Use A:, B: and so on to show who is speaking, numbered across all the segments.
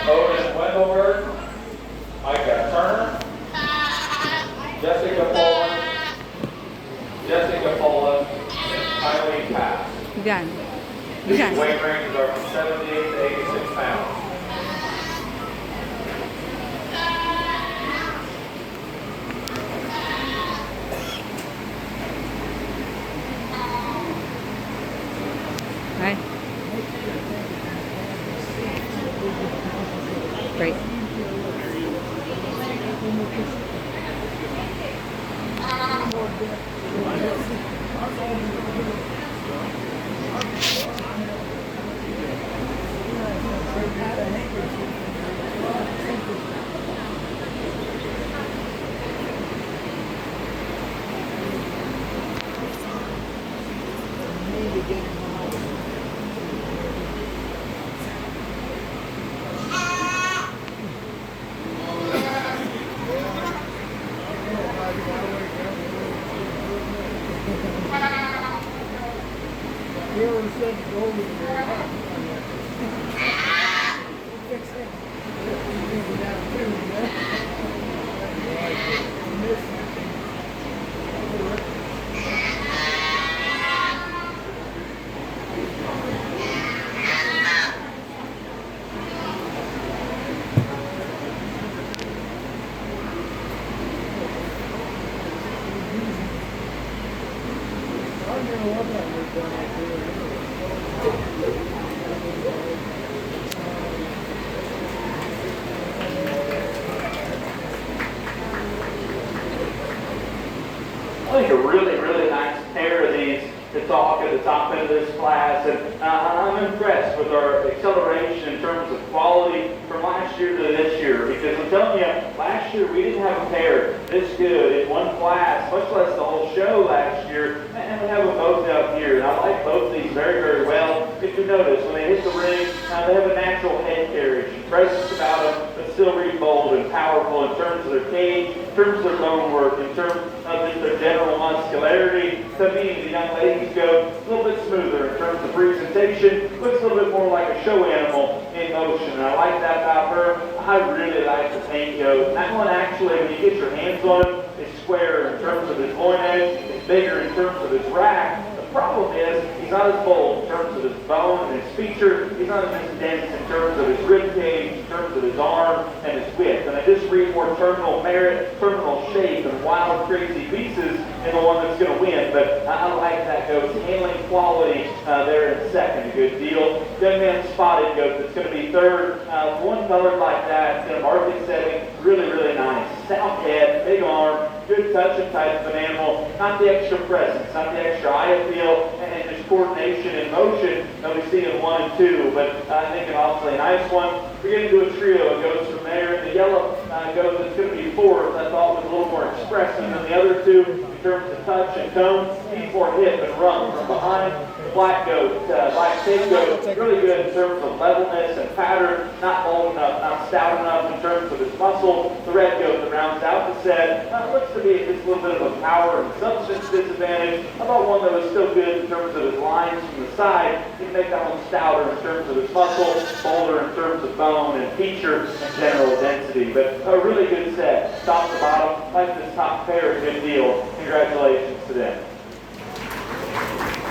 A: Otis Wendelberg, Micah Turner, Jessica Poland, and Eileen Pass.
B: Yan.
A: These
B: Yan.
A: weight ranges are from 78 to 86 pounds.
B: Right. Great.
A: I think a really nice pair of these to talk at the top end of this class, and I'm impressed with our acceleration in terms of quality from last year to this year, because I'm telling you, last year we didn't have a pair this good in one class, much less the whole show last year, and we have them both out here, and I like both these very well. If you notice, when they hit the ring, they have a natural head carriage and presence about them, but still very bold and powerful in terms of their cage, in terms of their bone work, in terms of just their general muscularity. To me, the young ladies go a little bit smoother in terms of presentation, looks a little bit more like a show animal in motion, and I like that about her. I really like the paint coat. That one actually, when you get your hands on it, is square in terms of his loin edge, it's bigger in terms of his rack. The problem is, he's not as bold in terms of his bone and his feature. He's not as dense in terms of his rib cage, in terms of his arm and his width. And I just read more terminal merit, terminal shape, and wild, crazy pieces in the one that's going to win. But I like that goat. Handling quality there in second, a good deal. Young man spotted goat that's going to be third. One colored like that in a market setting, really nice. Stout head, big arm, good touch and type of an animal. Not the extra presence, not the extra eye appeal, and just coordination and motion that we see in 1 and 2. But I think an awfully nice one. We're going to do a trio. It goes from there. The yellow goat that's going to be fourth, I thought was a little more expressive than the other two in terms of touch and tone. He's more hip and run from behind. The black goat, black tape goat, really good in terms of levelness and pattern. Not bold enough, not stout enough in terms of his muscle. The red goat that rounds out the set looks to be just a little bit of a power and substance disadvantage. I thought one that was still good in terms of his lines from the side. You can make that one stouter in terms of his muscle, bolder in terms of bone and feature and general density. But a really good set, top to bottom. Like this top pair, a good deal. Congratulations to them.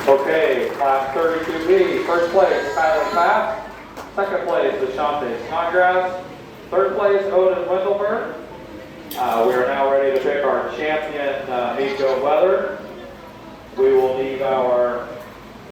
A: Okay, class 32B. First place, Kylie Papp. Second place, Deshante Snodgrass. Third place, Otis Wendelberg. We are now ready to pick our champion, Nico Wether. We will leave our